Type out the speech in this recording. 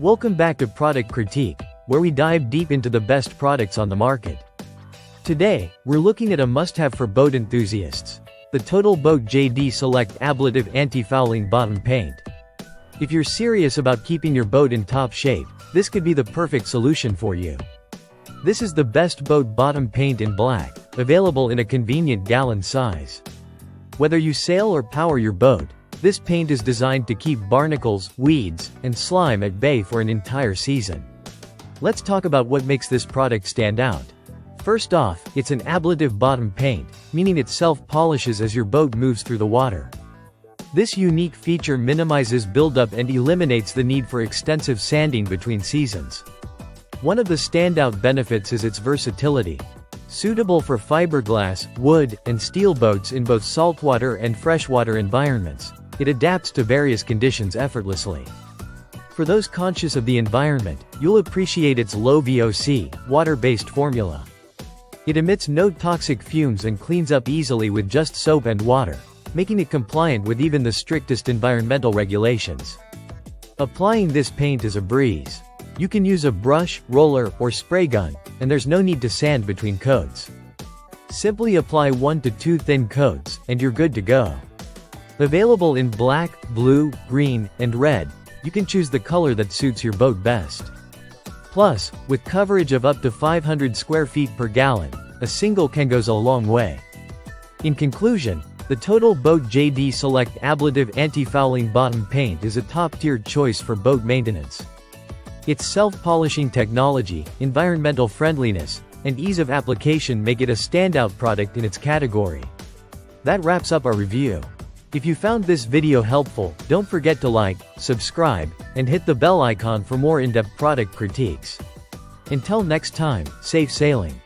Welcome back to Product Critique, where we dive deep into the best products on the market. Today, we're looking at a must-have for boat enthusiasts, the TotalBoat JD Select Ablative Antifouling Bottom Paint. If you're serious about keeping your boat in top shape, this could be the perfect solution for you. This is the best boat bottom paint in black, available in a convenient gallon size. Whether you sail or power your boat, this paint is designed to keep barnacles, weeds, and slime at bay for an entire season. Let's talk about what makes this product stand out. First off, it's an ablative bottom paint, meaning it self-polishes as your boat moves through the water. This unique feature minimizes buildup and eliminates the need for extensive sanding between seasons. One of the standout benefits is its versatility. Suitable for fiberglass, wood, and steel boats in both saltwater and freshwater environments, it adapts to various conditions effortlessly. For those conscious of the environment, you'll appreciate its low VOC, water-based formula. It emits no toxic fumes and cleans up easily with just soap and water, making it compliant with even the strictest environmental regulations. Applying this paint is a breeze. You can use a brush, roller, or spray gun, and there's no need to sand between coats. Simply apply 1 to 2 thin coats, and you're good to go. Available in black, blue, green, and red, you can choose the color that suits your boat best. Plus, with coverage of up to 500 square feet per gallon, a single can goes a long way. In conclusion, the TotalBoat JD Select Ablative Antifouling Bottom Paint is a top-tier choice for boat maintenance. Its self-polishing technology, environmental friendliness, and ease of application make it a standout product in its category. That wraps up our review. If you found this video helpful, don't forget to like, subscribe, and hit the bell icon for more in-depth product critiques. Until next time, safe sailing.